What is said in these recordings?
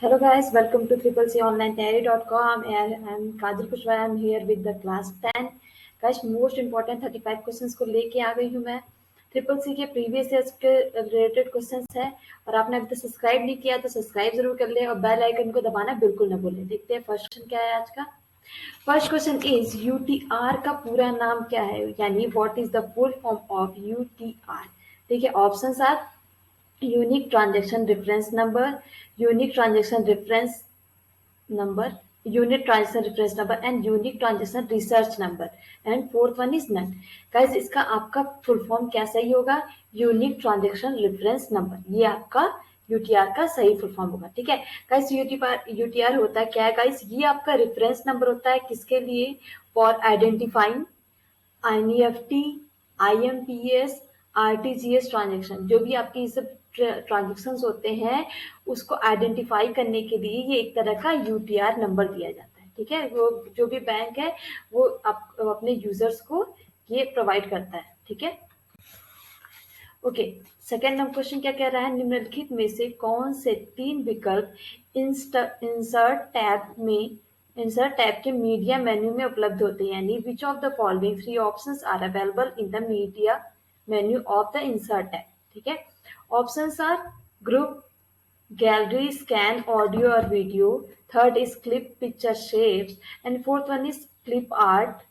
Hello guys, welcome to Triple C Online Diary.com and I'm Kajal Kushwaha. I'm here with the class 10. Guys, most important 35 questions को लेके आ गई हूँ मैं। Triple C के previous years के related questions है और आपने अभी तक सब्सक्राइब नहीं किया तो सब्सक्राइब जरूर कर ले और बेल आइकन को दबाना बिल्कुल ना भूलें। देखते हैं फर्स्ट क्वेश्चन क्या है आज का। फर्स्ट क्वेश्चन इज यूटीआर का पूरा नाम क्या है, यानी what is the full form of UTR. ठीक है, options are unique transaction reference number, unique transaction reference number, unit transaction reference number and unique transaction research number and fourth one is none. Guys, इसका आपका full form क्या सही होगा? Unique transaction reference number, ये आपका UTR का सही full form होगा। ठीक है गाइस, यूटीआर होता है क्या है गाइस? ये आपका रेफरेंस नंबर होता है किसके लिए? For identifying NEFT, IMPS, RTGS transaction, जो भी आपकी सब ट्रांजेक्शन होते हैं उसको आइडेंटिफाई करने के लिए ये एक तरह का यूटीआर नंबर दिया जाता है। ठीक है, वो जो भी बैंक है वो अपने यूजर्स को ये प्रोवाइड करता है। ठीक है, ओके। सेकेंड नंबर क्वेश्चन क्या कह रहा है? निम्नलिखित में से कौन से 3 विकल्प इंसर्ट टैब के मीडिया मेन्यू में उपलब्ध होते हैं, यानी which of the following 3 options are available in the media menu of the insert tab. ठीक है, options are group, gallery, scan audio और video, third is clip picture shapes and fourth one is clip art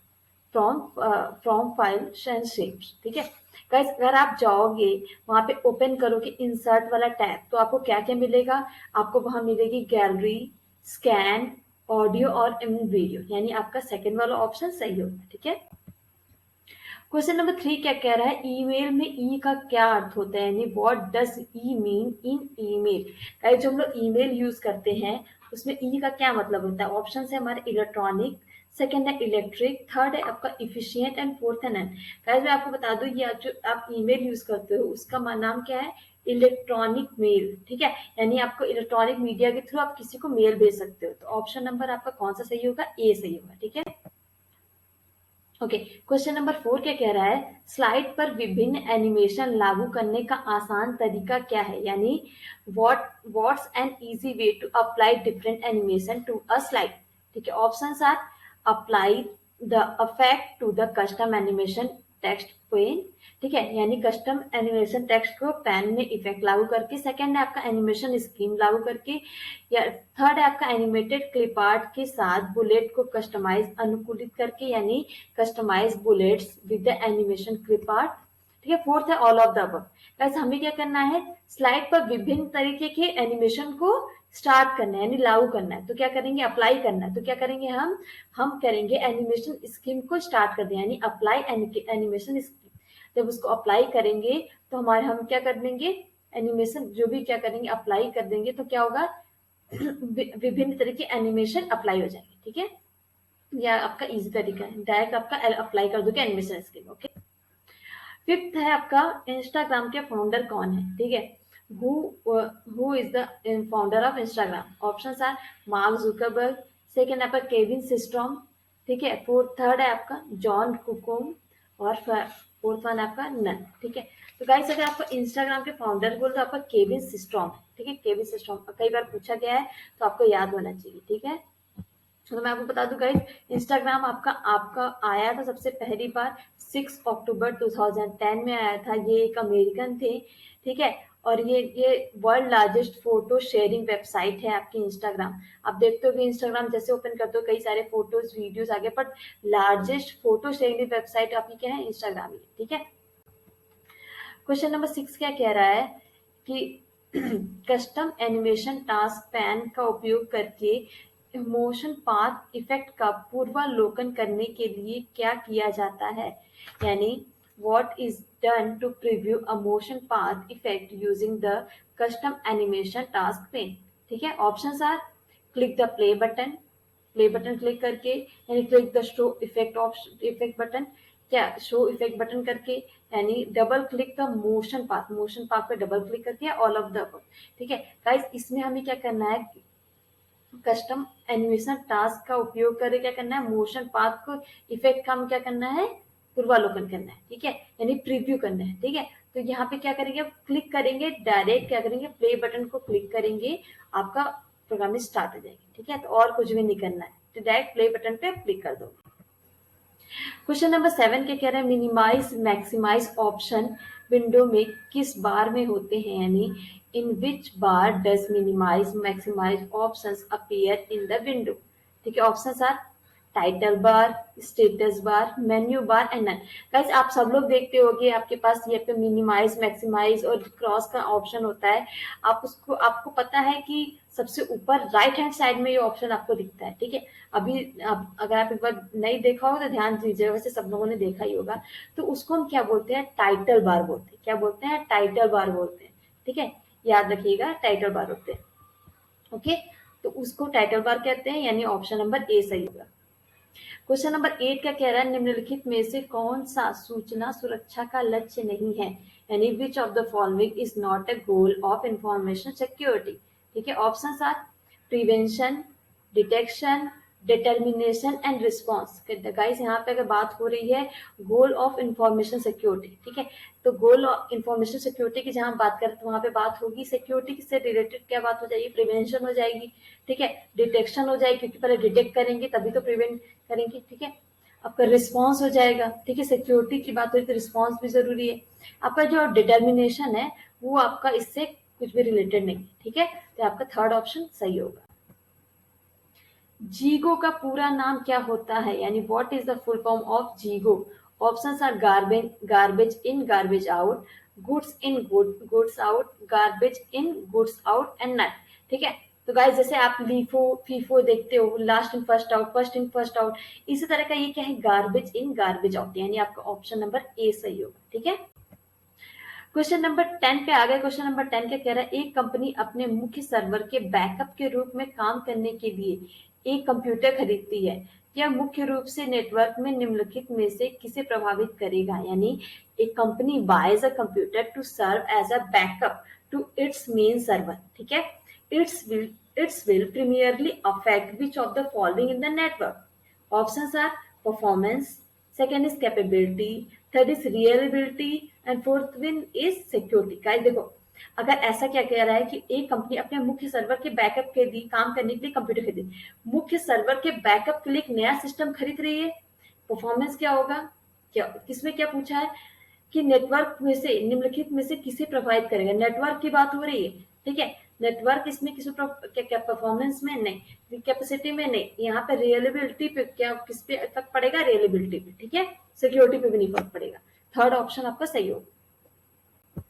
from file and shapes. ठीक है guys, अगर आप जाओगे वहां पे ओपन करोगे इंसर्ट वाला टैब तो आपको क्या क्या मिलेगा? आपको वहां मिलेगी गैलरी, स्कैन, ऑडियो और वीडियो, यानी आपका सेकंड वाला ऑप्शन सही होगा। ठीक है, क्वेश्चन नंबर 3 क्या कह रहा है? ईमेल में ई का क्या अर्थ होता है, यानी what does E mean in email. Guys, जो हम लोग ईमेल यूज करते हैं उसमें ई का क्या मतलब होता है? ऑप्शन है हमारे इलेक्ट्रॉनिक, सेकंड है इलेक्ट्रिक, थर्ड है आपका इफिशियंट एंड फोर्थ है नन। गाइस, मैं आपको बता दूं ये जो आप ईमेल यूज करते हो उसका नाम क्या है? Electronic mail. ठीक है, यानी आपको इलेक्ट्रॉनिक मीडिया के थ्रू आप किसी को मेल भेज सकते हो। तो ऑप्शन नंबर आपका कौन सा सही होगा? ए सही होगा। ठीक है, ओके। क्वेश्चन नंबर 4 क्या कह रहा है? स्लाइड पर विभिन्न एनिमेशन लागू करने का आसान तरीका क्या है, यानी what's an easy way to apply different animation to a slide. ठीक है, options are apply the effect to the custom animation text pane. ठीक है, यानी कस्टम एनिमेशन टेक्स्ट को पेन में इफेक्ट लागू करके, सेकंड है आपका एनिमेशन स्कीम लागू करके, या थर्ड है आपका एनिमेटेड क्लिप आर्ट के साथ बुलेट को कस्टमाइज अनुकूलित करके, यानी customize bullets with the animation clip art. ठीक है, फोर्थ है all of the above. Guys, हमें क्या करना है? स्लाइड पर विभिन्न तरीके के एनिमेशन को स्टार्ट करना है, यानी लागू करना है। तो क्या करेंगे? अप्लाई करना है। तो क्या करेंगे हम करेंगे एनिमेशन स्कीम को स्टार्ट कर दें, यानी अप्लाई एनिमेशन स्कीम। जब उसको अप्लाई करेंगे तो हम क्या कर देंगे? एनिमेशन जो भी क्या करेंगे अप्लाई कर देंगे तो क्या होगा? विभिन्न तरह के एनिमेशन अप्लाई हो जाएंगे। ठीक है, या आपका इजी तरीका है, डायरेक्ट आपका अप्लाई कर दोगे एनिमेशन स्किल। ओके, फिफ्थ है आपका इंस्टाग्राम के फाउंडर कौन है? ठीक है, who is the founder of Instagram? Options are Mark Zuckerberg, second आपका केविन सिस्ट्रॉम, ठीक है, थर्ड है आपका जॉन कुकोम और फोर्थ वन आपका नन। ठीक है, तो गाइस अगर आपको इंस्टाग्राम के फाउंडर बोल तो आपका केविन सिस्ट्रॉम। ठीक है, केविन सिस्ट्रॉम कई बार पूछा गया है तो आपको याद होना चाहिए। ठीक है, तो मैं आपको बता दूं गाइस, इंस्टाग्राम आपका आया था सबसे पहली बार 6 अक्टूबर 2010 में आया था। ये एक अमेरिकन थे। ठीक है, और ये world largest photo sharing website है आपकी इंस्टाग्राम। आप देखते हो कि इंस्टाग्राम जैसे ओपन करते हो कई सारे फोटोज वीडियोज आगे, but largest photo sharing website आपकी क्या है? इंस्टाग्राम ही। ठीक है, क्वेश्चन नंबर 6 क्या कह रहा है कि कस्टम एनिमेशन टास्क पैन का उपयोग करके मोशन पाथ इफेक्ट का पूर्वावलोकन करने के लिए क्या किया जाता है, यानी what is done to preview a motion path effect using the custom animation task pane। ठीक है, options are click the play button click करके, यानी click the show effect button, क्या शो इफेक्ट बटन करके, यानी double click the motion path पे double click करके, all of the above. ठीक है गाइस, इसमें हमें क्या करना है? कस्टम एनिमेशन टास्क का उपयोग करके क्या करना है? मोशन पाथ को इफेक्ट का हम क्या करना है? पूर्वावलोकन करना है। ठीक है, यानी प्रीव्यू करना है। ठीक है, तो यहाँ पे क्या करेंगे? क्लिक करेंगे, डायरेक्ट क्या करेंगे? प्ले बटन को क्लिक करेंगे, आपका प्रोग्रामिंग स्टार्ट हो जाएगी। ठीक है, तो और कुछ भी नहीं करना है, तो डायरेक्ट प्ले बटन पे क्लिक कर दो। क्वेश्चन नंबर 7 क्या कह रहा है, मिनिमाइज मैक्सिमाइज ऑप्शन विंडो में किस बार में होते हैं, यानी in which bar does minimize maximize options appear in the window. ठीक है, options are title bar, status bar, menu bar and none. Guys आप सब लोग देखते होंगे आपके पास ये पे मिनिमाइज मैक्सिमाइज और क्रॉस का ऑप्शन होता है। आप उसको, आपको पता है कि सबसे ऊपर राइट हैंड साइड में ये ऑप्शन आपको दिखता है। ठीक है, अभी अगर आप एक बार नहीं देखा हो तो ध्यान दीजिए, वैसे सब लोगों ने देखा ही होगा। तो उसको हम क्या बोलते हैं, टाइटल बार बोलते हैं। क्या बोलते हैं, टाइटल बार बोलते हैं। ठीक है, याद रखिएगा टाइटल बार होते हैं। ओके, तो उसको टाइटल बार कहते हैं, यानी ऑप्शन नंबर ए सही होगा। क्वेश्चन नंबर 8 का कह रहा है, निम्नलिखित में से कौन सा सूचना सुरक्षा का लक्ष्य नहीं है, यानी which of the following is not a goal of information security. ठीक है, options are prevention, detection, determination and response. Guys यहाँ पे अगर बात हो रही है गोल ऑफ इंफॉर्मेशन सिक्योरिटी, ठीक है, तो गोल ऑफ इंफॉर्मेशन सिक्योरिटी की जहां बात करें तो वहां पे बात होगी सिक्योरिटी से रिलेटेड क्या बात हो जाएगी, प्रिवेंशन हो जाएगी। ठीक है, डिटेक्शन हो जाएगी क्योंकि पहले डिटेक्ट करेंगे तभी तो प्रिवेंट करेंगे। ठीक है, आपका रिस्पॉन्स हो जाएगा। ठीक है, सिक्योरिटी की बात हुई तो रिस्पॉन्स भी जरूरी है। आपका जो डिटर्मिनेशन है वो आपका इससे कुछ भी रिलेटेड नहीं। ठीक है, तो आपका थर्ड ऑप्शन सही होगा। जीगो का पूरा नाम क्या होता है, यानी what is the full form of GIGO. Options are garbage in garbage out, goods in goods out, garbage in goods out and none. ठीक है, तो गाइस जैसे आप लीफो फीफो देखते हो, last in first out, first in first out, इसी तरह का ये क्या है, गार्बेज इन गार्बेज आउट, यानी आपका ऑप्शन नंबर ए सही होगा। ठीक है, क्वेश्चन नंबर 10 पे आ गए। क्वेश्चन नंबर 10 क्या कह रहा है, एक कंपनी अपने मुख्य सर्वर के बैकअप के रूप में काम करने के लिए एक कंप्यूटर खरीदती है। यह मुख्य रूप से नेटवर्क में निम्नलिखित में से किसे प्रभावित करेगा, यानी एक company buys a computer to serve as a backup to its main server. ठीक है, its will primarily affect which of the following in the network. Options are performance, second is capability, third is reliability and fourth one is security। Guys देखो, अगर ऐसा क्या कह रहा है कि एक कंपनी अपने मुख्य सर्वर के बैकअप के लिए काम करने के लिए कंप्यूटर खरीदी, मुख्य सर्वर के बैकअप के लिए एक नया सिस्टम खरीद रही है। परफॉर्मेंस क्या होगा, क्या किसमें क्या पूछा है कि नेटवर्क में से निम्नलिखित में से किसे प्रभावित करेगा, नेटवर्क की बात हो रही है। ठीक है, नेटवर्क इसमें किसी क्या परफॉर्मेंस में नहीं, कैपेसिटी में नहीं, यहाँ पे रियलेबिलिटी पे क्या किस पे इफेक्ट पड़ेगा, रियलेबिलिटी पे। ठीक है, सिक्योरिटी पे भी नहीं फर्क पड़ेगा। थर्ड ऑप्शन आपका सही होगा।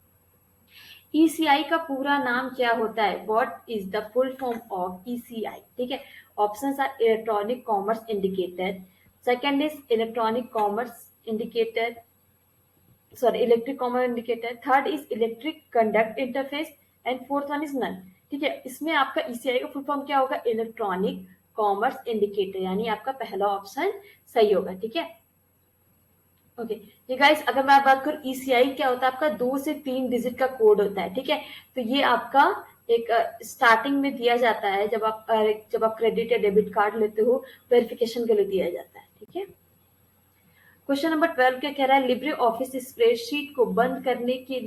ईसीआई का पूरा नाम क्या होता है, what is the full form of ECI. ठीक है, options are electronic commerce indicator, second is electronic commerce indicator, sorry electric common indicator, third is electric conduct interface and fourth one is none. ठीक है, इसमें आपका ECI का full form क्या होगा, electronic commerce indicator, यानी आपका पहला ऑप्शन सही होगा। ठीक है, ओके, ये गाइस अगर मैं बात करूं ईसीआई क्या होता है, आपका 2 से 3 डिजिट का कोड होता है। ठीक है, तो ये आपका एक स्टार्टिंग में दिया जाता है जब आप क्रेडिट या डेबिट कार्ड लेते हो, वेरिफिकेशन के लिए दिया जाता है। ठीक है, क्वेश्चन नंबर 12 क्या कह रहा है, लिब्रे ऑफिस स्प्रेडशीट को बंद करने के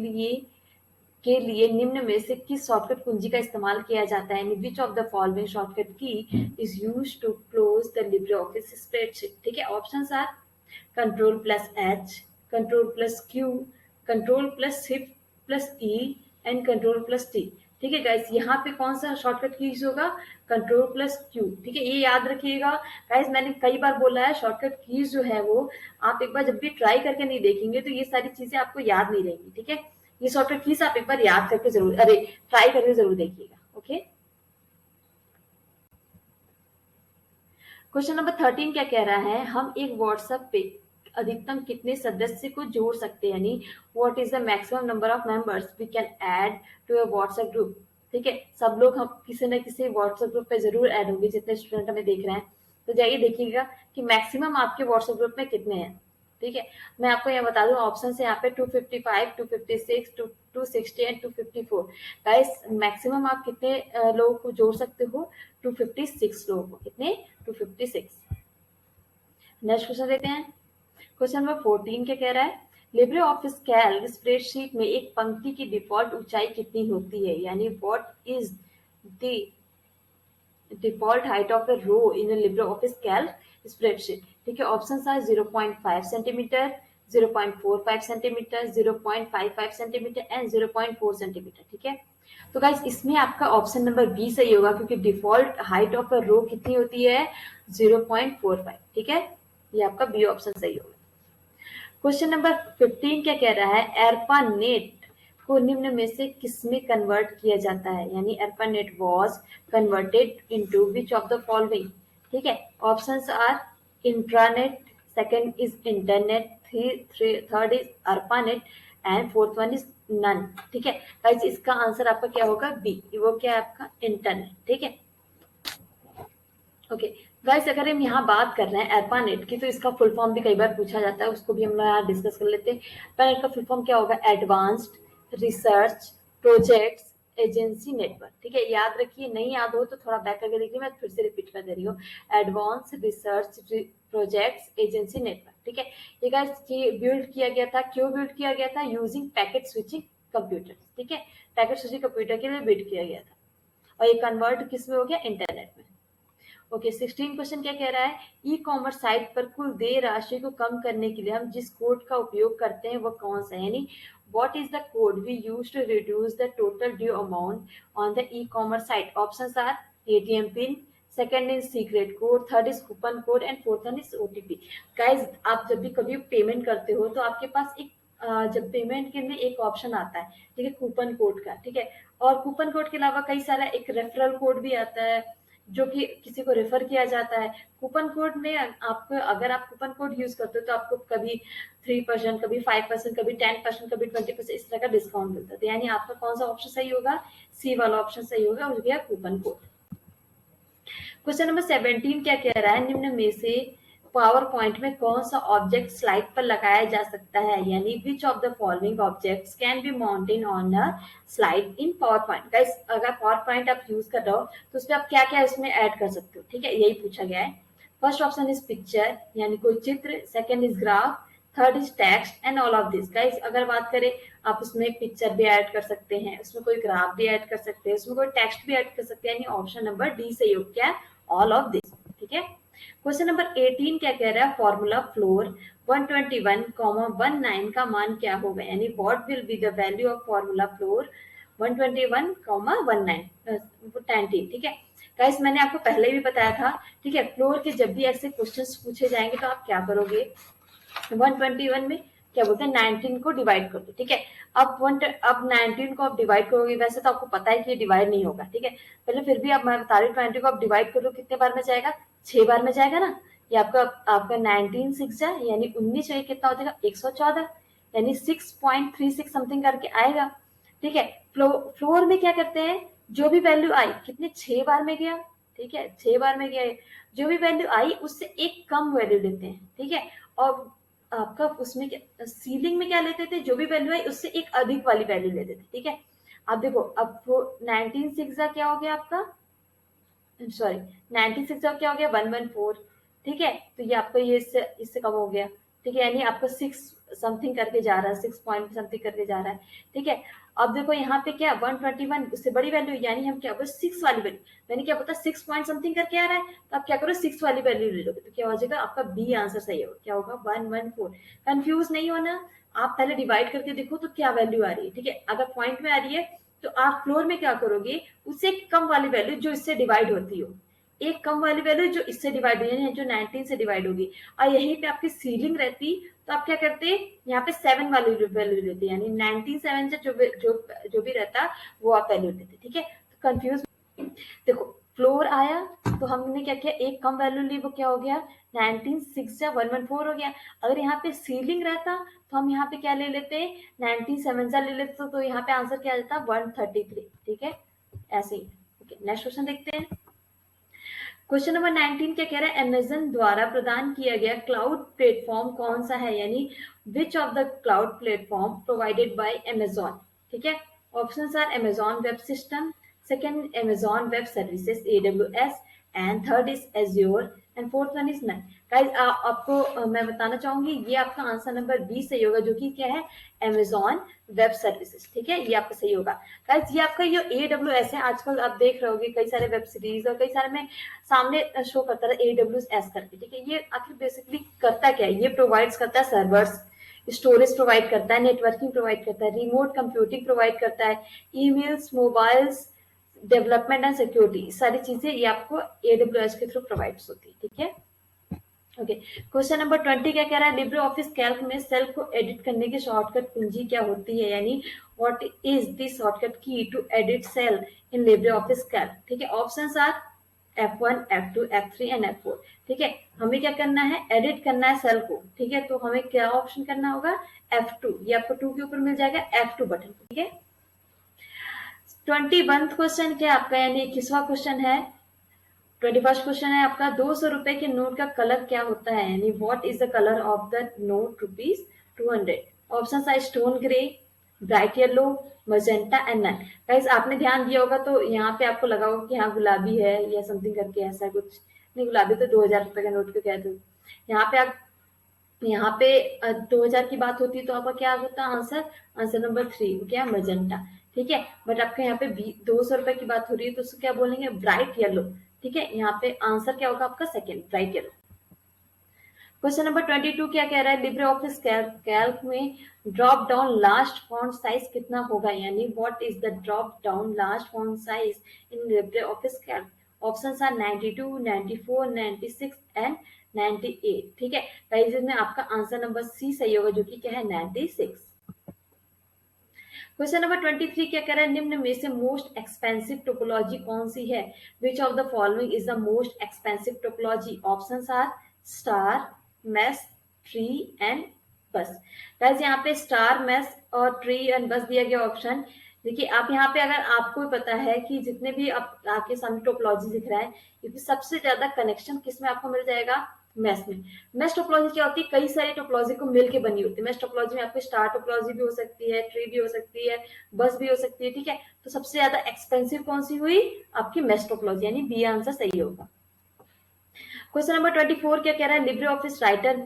लिए निम्न में से किस शॉर्टकट कुंजी का इस्तेमाल किया जाता है, which of the following shortcut key is used to close the LibreOffice spreadsheet. ठीक है, options are control plus H, control plus Q, control plus shift plus E and control plus T. ठीक है guys, यहाँ पे कौन सा shortcut keys होगा, control plus Q. ठीक है, ये याद रखिएगा गाइस, मैंने कई बार बोला है शॉर्टकट कीज जो है वो आप एक बार जब भी ट्राई करके नहीं देखेंगे तो ये सारी चीजें आपको याद नहीं रहेंगी। ठीक है, ये शॉर्टकट कीज आप एक बार याद करके जरूर, अरे ट्राई करके जरूर देखिएगा। ओके, क्वेश्चन नंबर 13 क्या कह रहा है, हम एक व्हाट्सएप पे अधिकतम कितने सदस्य को जोड़ सकते हैं, यानी what is the maximum number of members we can add to a WhatsApp group. ठीक है, सब लोग हम किसी न किसी व्हाट्सएप ग्रुप पे जरूर ऐड होंगे, जितने स्टूडेंट हमें देख रहे हैं। तो जाइए देखिएगा कि मैक्सिमम आपके व्हाट्सएप ग्रुप में कितने हैं। ठीक है, मैं आपको यहाँ बता दूं ऑप्शन है यहाँ पे 255, 256, 260 एंड 254। गाइस मैक्सिमम आप कितने लोगों को जोड़ सकते हो, 256 लोगों को। कितने, 256। नेक्स्ट क्वेश्चन देते हैं। क्वेश्चन नंबर 14 क्या कह रहा है, लिब्रे ऑफिस कैल्क स्प्रेडशीट में एक पंक्ति की डिफॉल्ट ऊंचाई कितनी होती है, यानी what is the default height of a row in a LibreOffice Calc spreadsheet. ठीक है, option are 0.5 centimetre, 0.45 centimetre, 0.55 centimetre and 0.4 centimetre. ठीक है, तो गाइस इसमें आपका ऑप्शन नंबर बी सही होगा, क्योंकि डिफॉल्ट हाइट ऑफ अ रो कितनी होती है 0.45. ठीक है, ये आपका बी ऑप्शन सही होगा. क्वेश्चन नंबर 15 क्या कह रहा है, एर्पानेट को निम्न में से किसमें कन्वर्ट किया जाता है, यानी ARPANET was converted into which of the following. ठीक है, options are intranet, second is internet, third is ARPANET and fourth one is none. ठीक है गाइस, इसका आंसर आपका क्या होगा, बी. वो क्या है आपका, इंटरनेट. ठीक है, ओके गाइस, अगर हम यहाँ बात कर रहे हैं एर्पानेट की, तो इसका फुल फॉर्म भी कई बार पूछा जाता है, उसको भी हम यहाँ डिस्कस कर लेते हैं. एर्पानेट का फुल फॉर्म क्या होगा, advanced research projects agency network. ठीक है, याद रखिए, नहीं याद हो तो थोड़ा बैक करके देखिए, मैं फिर से रिपीट कर दे रही हूँ, advance research projects agency network. ठीक है, ये गाइस बिल्ड किया गया था, क्यों बिल्ड किया गया था, यूजिंग पैकेट स्विचिंग कंप्यूटर. ठीक है, पैकेट स्विचिंग कंप्यूटर के लिए बिल्ड किया गया था, और ये कन्वर्ट किस में हो गया, इंटरनेट में. ओके, 16 क्वेश्चन क्या कह रहा है, ई कॉमर्स साइट पर कुल देय राशि को कम करने के लिए हम जिस कोड का उपयोग करते हैं वो कौन सा है, यानी what is the code we use to reduce the total due amount on the e commerce site. Options are ATM pin, second is secret code, third is coupon code and fourth one is OTP. Guys, आप जब भी कभी payment करते हो तो आपके पास एक जब पेमेंट के में एक ऑप्शन आता है, ठीक है, कूपन कोड का. ठीक है, और कूपन कोड के अलावा कई सारा एक रेफरल कोड भी आता है, जो कि किसी को रेफर किया जाता है. कूपन कोड में आपको, अगर आप कूपन कोड यूज करते हो तो आपको कभी 3%, कभी 5%, कभी 10%, कभी 20% इस तरह का डिस्काउंट मिलता है. तो यानी आपका कौन सा ऑप्शन सही होगा, सी वाला ऑप्शन सही होगा, और गया कूपन कोड. क्वेश्चन नंबर 17 क्या कह रहा है, निम्न में से पावर पॉइंट में कौन सा ऑब्जेक्ट स्लाइड पर लगाया जा सकता है, यानी which of the following objects can be mounted on a slide in power point. Guys, अगर पावर पॉइंट आप यूज कर रहे हो तो उसमें आप क्या क्या उसमें ऐड कर सकते हो. ठीक है, यही पूछा गया है. फर्स्ट ऑप्शन इज पिक्चर, यानी कोई चित्र, second is graph, third is text and all of this. Guys, अगर बात करें, आप उसमें पिक्चर भी ऐड कर सकते हैं, उसमें कोई ग्राफ भी ऐड कर सकते हैं, उसमें कोई टेक्स्ट भी ऐड कर सकते हैं, यानी ऑप्शन नंबर डी सही हो गया, ऑल ऑफ दिस. ठीक है, क्वेश्चन नंबर 18 क्या कह रहा है, फॉर्मूला फ्लोर 121,19 का मान क्या होगा, यानी what will be the value of formula floor 121,19. ठीक है गाइस, मैंने आपको पहले भी बताया था. ठीक है, फ्लोर के जब भी ऐसे क्वेश्चंस पूछे जाएंगे तो आप क्या करोगे, 121 में क्या बोलते हैं 19 को डिवाइड कर दो. ठीक है, अब 19 को आप डिवाइड करोगे, वैसे तो आपको पता है कि ये डिवाइड नहीं होगा. ठीक है, पहले फिर भी अब मैं बता रही हूँ, 20 को आप डिवाइड करो कितने बार में जाएगा, 6 बार में जाएगा ना. ये आपका 19 6 जाए, यानी 19 से कितना हो जाएगा 114, यानी 6.36 समथिंग करके आएगा. ठीक है, फ्लोर में क्या करते हैं, जो भी वैल्यू आई, कितने 6 बार में गया. ठीक है, 6 बार में गया, जो भी वैल्यू आई उससे एक कम वैल्यू लेते हैं. ठीक है, और आपका उसमें क्या, सीलिंग में क्या लेते थे, जो भी वैल्यू आई उससे एक अधिक वाली वैल्यू लेते थे. ठीक है, अब देखो, अब 19 6 क्या हो गया आपका, सॉरी 96 क्या हो गया 114. ठीक है, तो ये आपका ये इससे कम हो गया. ठीक है, यानी आपका 6 समथिंग करके जा रहा है, 6 पॉइंट समथिंग करके जा रहा है. ठीक है, अब देखो यहाँ पे क्या 121 उससे बड़ी वैल्यू, यानी हम क्या बोले 6 वाली वैल्यू, यानी क्या पता 6 पॉइंट समथिंग करके आ रहा है, तो आप क्या करो 6 वाली वैल्यू ले लोगे, तो क्या हो जाएगा आपका बी आंसर सही होगा, क्या होगा 114. कंफ्यूज नहीं होना, आप पहले डिवाइड करके देखो तो क्या वैल्यू आ रही है. ठीक है, अगर पॉइंट में आ रही है तो आप फ्लोर में क्या करोगे, उससे कम वाली वैल्यू जो इससे डिवाइड होती हो, एक कम वाली वैल्यू जो इससे डिवाइड होगी, यानी जो 19 से डिवाइड होगी, और यहीं पे आपकी सीलिंग रहती तो आप क्या करते, यहाँ पे 7 वाली वैल्यू लेते, यानी 97 से जो भी रहता वो आप वैल्यू लेते. ठीक है, तो कंफ्यूज देखो, फ्लोर आया तो हमने क्या किया, एक कम वैल्यू ली, वो क्या हो गया 19 6 या 114 हो गया. अगर यहाँ पे सीलिंग रहता तो हम यहाँ पे क्या ले लेते, 97 ले लेते, तो यहाँ पे आंसर क्या आ जाता 133. ठीक है, ऐसे ही. ओके, नेक्स्ट क्वेश्चन देखते हैं. क्वेश्चन नंबर 19 क्या कह रहा है, अमेजन द्वारा प्रदान किया गया क्लाउड प्लेटफॉर्म कौन सा है, यानी which of the cloud platform provided by Amazon. ठीक है, options are Amazon web system, second Amazon web services AWS, and third is Azure and fourth one is none. Guys आपको मैं बताना चाहूंगी ये आपका आंसर नंबर बी सही होगा, जो कि क्या है Amazon वेब सर्विसेज। ठीक है, ये आपका सही होगा। गाइस ये आपका ये AWS है, आजकल आप देख रहे होगे कई सारे वेब सीरीज और कई सारे में सामने शो करता है AWS करके। ठीक है, ये आखिर बेसिकली करता क्या है, ये प्रोवाइड्स करता है सर्वर्स, स्टोरेज प्रोवाइड करता है, नेटवर्किंग प्रोवाइड करता है, रिमोट कंप्यूटिंग प्रोवाइड करता है, emails, mobiles, development and security, सारी चीजें ये आपको AWS के थ्रू प्रोवाइड्स होती है। ठीक है, ओके। क्वेश्चन नंबर 20 क्या कह रहा है, लिब्रे ऑफिस कैल्क में सेल को एडिट करने की शॉर्टकट कुंजी क्या होती है, यानी what is the shortcut key to edit cell in Libre Office Calc. ठीक है, options are F1, F2, F3 and F4। ठीक है, हमें क्या करना है, एडिट करना है सेल को। ठीक है, तो हमें क्या ऑप्शन करना होगा, F2, ये आपको 2 के ऊपर मिल जाएगा F2 बटन। ठीक है, 21 क्वेश्चन क्या आपका, यानी 21वां क्वेश्चन है। 21st क्वेश्चन है आपका, 200 रुपए के नोट का कलर क्या होता है, यानी what is the colour of the note ₹200। Option are stone grey, bright yellow, magenta and none. Guys आपने ध्यान दिया होगा तो यहाँ पे आपको लगा होगा कि हाँ गुलाबी है या समथिंग करके ऐसा कुछ नहीं, गुलाबी तो 2000 रुपए का नोट को कहते हैं। यहाँ पे 2000 की बात होती है तो आपका क्या होता है आंसर, आंसर नंबर 3 क्या, मजेंटा। ठीक है, बट आपके यहाँ पे 200 रुपए की बात हो रही है तो उसको क्या बोलेंगे, ब्राइट येलो। ठीक है, यहाँ पे आंसर क्या होगा आपका second, bright yellow. Question number 22 क्या कह रहा है, लिब्रे ऑफिस कैल्क में drop down last font size कितना होगा, यानी what is the drop down last font size in Libre Office Calc. Options are 92, 94, 96 and 98। ठीक है, गाइस इसमें आपका आंसर नंबर सी सही होगा, जो कि क्या है 96। क्वेश्चन नंबर 23 क्या कह रहा है, निम्न में से मोस्ट एक्सपेंसिव टोपोलॉजी कौन सी है, which of the following is the most expensive topology. Options are star, mesh, tree and bus. Guys यहाँ पे स्टार, मेस और ट्री एंड बस दिया गया ऑप्शन। देखिए आप यहाँ पे अगर आपको पता है कि जितने भी आपके सामने टोपोलॉजी दिख रहा है, क्योंकि सबसे ज्यादा कनेक्शन किसमें आपको मिल जाएगा, मैस में। मैस टोपोलॉजी क्या होती है, कई सारी टोपोलॉजी को मिलके बनी होती है। मैस टोपोलॉजी में आपकी स्टार टोपोलॉजी भी हो सकती है, ट्री भी हो सकती है, बस भी हो सकती है। ठीक है, तो सबसे ज्यादा एक्सपेंसिव कौन सी हुई, आपकी मैस टोपोलॉजी, यानी बी आंसर सही होगा। क्वेश्चन नंबर 24 क्या कह रहा है, लिब्रे ऑफिस राइटर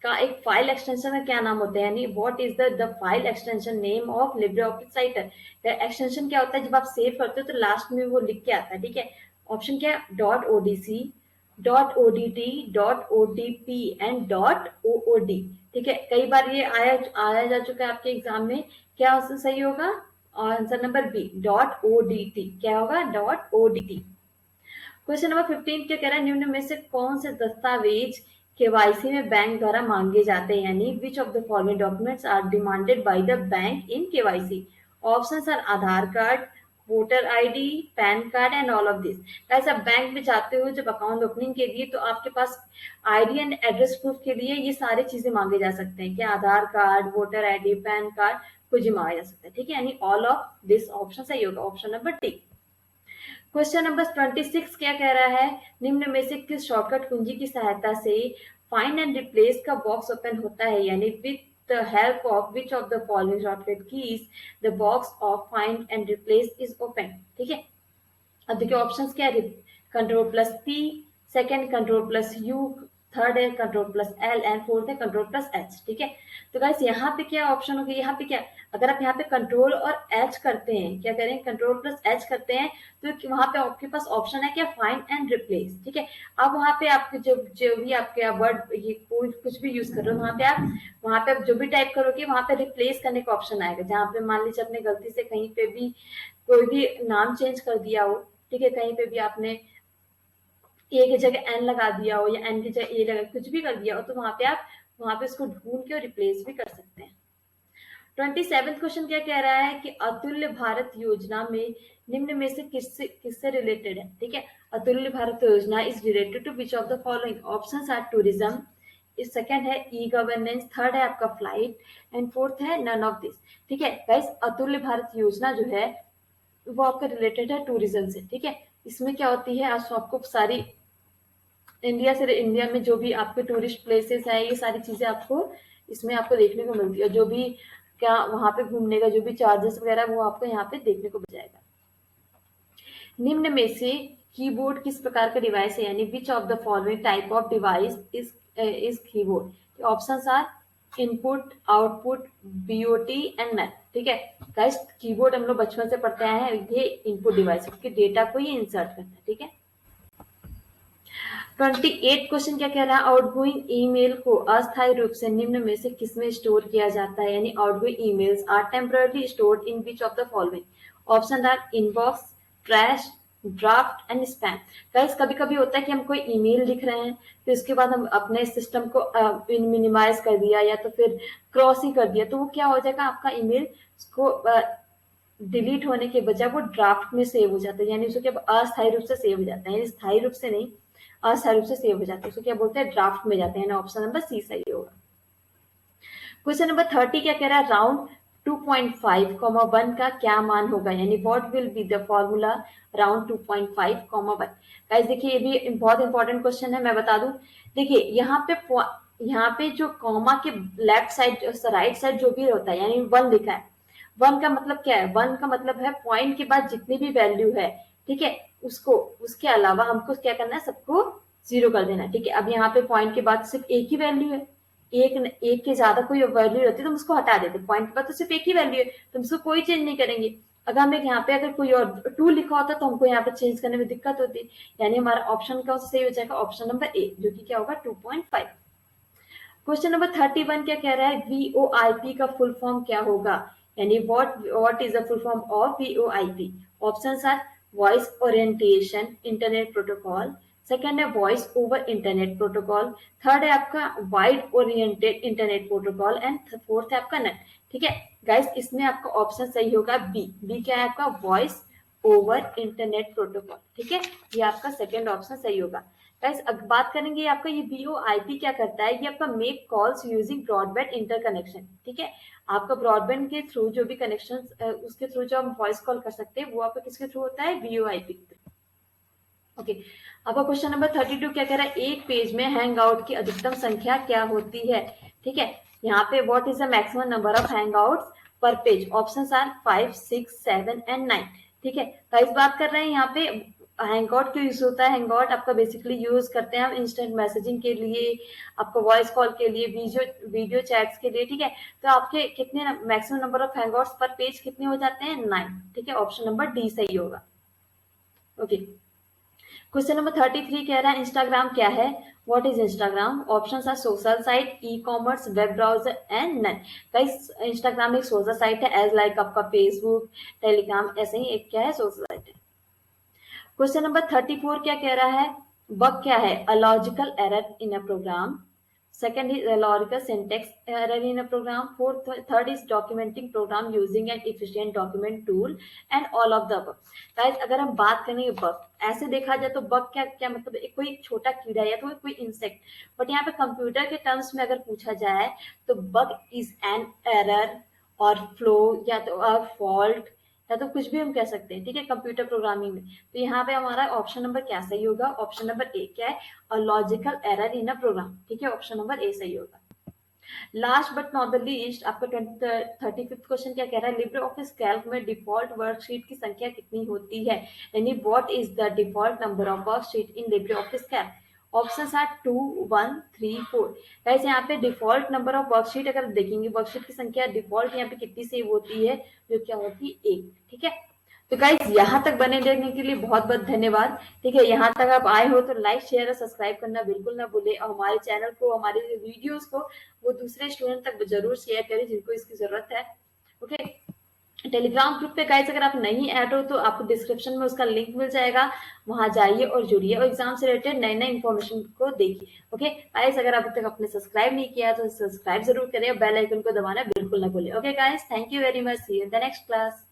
का एक फाइल एक्सटेंशन का क्या नाम होता है, यानी what is the file extension name of Libre office writer. Extension क्या होता है, जब आप सेव करते हो तो लास्ट में वो लिख के आता है। ठीक है, ऑप्शन क्या है, .odc, .odt, .odp and .ood। ठीक है, कई बार ये आया जा चुका है आपके एग्जाम में, क्या आंसर सही होगा, आंसर नंबर बी .odt, क्या होगा .odt। क्वेश्चन नंबर 15 क्या कह रहा है, निम्न में से कौन से दस्तावेज केवाईसी में बैंक द्वारा मांगे जाते हैं, यानी which of the following documents are demanded by the bank in KYC. Options are Aadhaar card, voter ID, PAN card and all of this. Guys आप बैंक में जाते हो जब अकाउंट ओपनिंग के लिए, तो आपके पास आईडी एंड एड्रेस प्रूफ के लिए ये सारी चीजें मांगे जा सकते हैं, क्या Aadhaar card, voter ID, PAN card, कुछ भी मांगा जा सकता है। ठीक है, यानी ऑल ऑफ दिस ऑप्शन सही होगा, option number D. Question number 26 क्या कह रहा है, निम्न में से किस शॉर्टकट कुंजी की सहायता से फाइंड एंड रिप्लेस का बॉक्स ओपन होता है, यानी with the help of which of the following shortcut keys the box of find and replace is open. ठीक है, अब देखिए ऑप्शंस क्या है, Ctrl+P, सेकेंड Ctrl+U, थर्ड है Ctrl+L एंड फोर्थ है Ctrl+H। ठीक है, तो गाइस यहाँ पे क्या ऑप्शन होगा, यहाँ पे क्या, अगर आप यहाँ पे कंट्रोल और एच करते हैं, क्या करें, Ctrl+H करते हैं, तो वहां पे आपके पास ऑप्शन है क्या, फाइंड एंड रिप्लेस। ठीक है, अब वहां पे आपके जो भी आपके वर्ड ये कोई कुछ भी यूज कर रहे हो, वहां पे आप जो भी टाइप करोगे वहां पे रिप्लेस करने का ऑप्शन आएगा, जहाँ पे मान लीजिए आपने गलती से कहीं पे भी कोई भी नाम चेंज कर दिया हो। ठीक है, कहीं पे भी आपने ए की जगह एन लगा दिया हो या एन की जगह ए लगा, कुछ भी कर दिया हो, तो वहां पे उसको ढूंढ के रिप्लेस भी कर सकते हैं। 27 क्वेश्चन क्या कह रहा है कि अतुल्य भारत योजना में निम्न में से किससे रिलेटेड है। ठीक है, Atulya Bharat Yojana is related to which of the following. Options are tourism, इस सेकंड है ई गवर्नेंस, थर्ड है आपका फ्लाइट एंड फोर्थ है नन ऑफ दिस। ठीक है गाइस, अतुल्य भारत योजना जो है वो आपका रिलेटेड है टूरिज्म से। ठीक है, इसमें क्या होती है, आज आपको सारी इंडिया में जो भी आपके टूरिस्ट प्लेसेस है, ये सारी चीजें आपको इसमें आपको देखने को मिलती है, जो भी क्या वहां पे घूमने का जो भी चार्जेस वगैरह वो आपको यहाँ पे देखने को मिल जाएगा। निम्न में से कीबोर्ड किस प्रकार का डिवाइस है, यानी which of the following type of device is keyboard. Options are input, output, BOT and none. ठीक है गाइस, कीबोर्ड हम लोग बचपन से पढ़ते आए हैं, ये इनपुट डिवाइस है, डेटा को ये इंसर्ट करता है। ठीक है, 28 क्वेश्चन क्या कह रहा है, आउटगोइंग ईमेल को अस्थायी रूप से निम्न में से किसमें स्टोर किया जाता है, यानी outgoing emails are temporary stored in which of the following. Option are inbox, trash, draft and spam. Guys कभी कभी होता है कि हम कोई ईमेल लिख रहे हैं, फिर उसके बाद हम अपने सिस्टम को मिनिमाइज कर दिया या तो फिर क्रॉस ही कर दिया, तो वो क्या हो जाएगा, आपका ईमेल को डिलीट होने के बजाय वो ड्राफ्ट में सेव हो जाता है, यानी उसको क्या अस्थायी रूप से सेव हो जाता है, यानी स्थायी रूप से नहीं, अस्थायी रूप से सेव हो जाता है, उसको क्या बोलते हैं, ड्राफ्ट में जाते हैं। ऑप्शन नंबर सी सही होगा। क्वेश्चन नंबर 30 क्या कह रहा है, राउंड 2.5, 1 का क्या मान होगा, यानी what will be the formula round 2.5, 1। Guys देखिए ये भी बहुत इंपॉर्टेंट क्वेश्चन है, मैं बता दूं। देखिए यहाँ पे जो कॉमा के लेफ्ट साइड राइट साइड जो भी होता है, यानी 1 लिखा है, 1 का मतलब क्या है, 1 का मतलब है पॉइंट के बाद जितनी भी वैल्यू है, ठीक है, उसको उसके अलावा हमको क्या करना है, सबको 0 कर देना है। ठीक है, अब यहाँ पे पॉइंट के बाद सिर्फ एक ही वैल्यू है, एक के ज्यादा कोई वैल्यू रहती है तो हम उसको हटा देते, पॉइंट के बाद तो सिर्फ एक ही वैल्यू है, तो हम उसको कोई चेंज नहीं करेंगे। अगर हम यहाँ पे अगर कोई और 2 लिखा होता तो हमको यहाँ पे चेंज करने में दिक्कत होती, यानी हमारा ऑप्शन कौन सा सही हो जाएगा, ऑप्शन नंबर ए, जो कि क्या होगा 2.5। क्वेश्चन नंबर 31 क्या कह रहा है, वीओआईपी का फुल फॉर्म क्या होगा, यानी what is the full form of VOIP. Options are voice orientation internet protocol, second है voice over internet protocol, third है आपका wide oriented internet protocol and fourth है आपका नन। ठीक है गाइस, इसमें आपका ऑप्शन सही होगा बी। बी क्या है आपका, वॉइस ओवर इंटरनेट प्रोटोकॉल। ठीक है, ये आपका सेकंड ऑप्शन सही होगा। गाइस अब बात करेंगे आपका ये वीओआईपी क्या करता है, ये आपका make calls using broadband interconnection. ठीक है, आपका ब्रॉडबैंड के थ्रू जो भी कनेक्शन उसके थ्रू जो हम वॉइस कॉल कर सकते हैं, वो आपका किसके थ्रू होता है, वीओआईपी के थ्रू। ओके, आपका क्वेश्चन नंबर 32 क्या कह रहा है, एक पेज में हैंग आउट की अधिकतम संख्या क्या होती है। ठीक है, यहाँ पे what is the maximum number of hang out per page. Options are 5, 6, 7 and 9। ठीक है, गाइस बात कर रहे हैं यहाँ पे हैंगआउट क्यों यूज होता है। हैंगआउट आपका बेसिकली यूज करते हैं हम इंस्टेंट मैसेजिंग के लिए, आपको वॉइस कॉल के लिए, वीडियो चैट्स के लिए। ठीक है, तो आपके कितने मैक्सिमम नंबर ऑफ हैंगआउट्स पर पेज कितने हो जाते हैं, 9। ठीक है, ऑप्शन नंबर डी सही होगा। ओके, क्वेश्चन नंबर 33 कह रहा है इंस्टाग्राम क्या है, what is Instagram. Options are social site, e commerce, web browser and none. Guys Instagram एक सोशल साइट है, एज लाइक आपका फेसबुक, टेलीग्राम, ऐसे ही एक क्या है, सोशल साइट है। क्वेश्चन नंबर 34 क्या कह रहा है, बग क्या है, a logical error in a program, second is logical syntax error in a program, third is documenting program using an efficient document tool and all of the above. Guys अगर हम बात करेंगे बग, ऐसे देखा जाए तो बग क्या क्या मतलब एक कोई छोटा कीड़ा या तो कोई इंसेक्ट, बट यहाँ पे कंप्यूटर के टर्म्स में अगर पूछा जाए तो बग इज एन एरर और फ्लो या तो फॉल्ट या तो कुछ भी हम कह सकते हैं। ठीक है, कंप्यूटर प्रोग्रामिंग में। तो यहाँ पे हमारा ऑप्शन नंबर क्या सही होगा, ऑप्शन नंबर ए क्या है, a logical error in a program. ठीक है, ऑप्शन नंबर ए सही होगा। Last but not the least आपका 35th क्वेश्चन क्या कह रहा है, लिब्रे ऑफिस कैल्क में डिफॉल्ट वर्कशीट की संख्या कितनी होती है, यानी what is the default number of worksheet in Libre Office Calc. Options are 2, 1, 3, 4। Guys यहाँ पे डिफॉल्ट नंबर ऑफ वर्कशीट अगर देखेंगे, वर्कशीट की संख्या डिफॉल्ट यहाँ पे कितनी सेव होती है, जो क्या होती है 1। ठीक है, तो गाइस यहाँ तक बने रहने के लिए बहुत बहुत धन्यवाद। ठीक है, यहाँ तक आप आए हो तो लाइक शेयर और सब्सक्राइब करना बिल्कुल ना भूले, और हमारे चैनल को, हमारे वीडियोस को वो दूसरे स्टूडेंट तक जरूर शेयर करें जिनको इसकी जरूरत है। ओके, टेलीग्राम ग्रुप पे गाइस अगर आप नहीं ऐड हो तो आपको डिस्क्रिप्शन में उसका लिंक मिल जाएगा, वहां जाइए और जुड़िए और एग्जाम से रिलेटेड नए नए इन्फॉर्मेशन को देखिए। ओके गाइस, अगर अभी तक आपने सब्सक्राइब नहीं किया तो सब्सक्राइब जरूर करें और बेल आइकन को दबाना बिल्कुल ना भूलें। Okay guys, thank you very much, see you in the next class.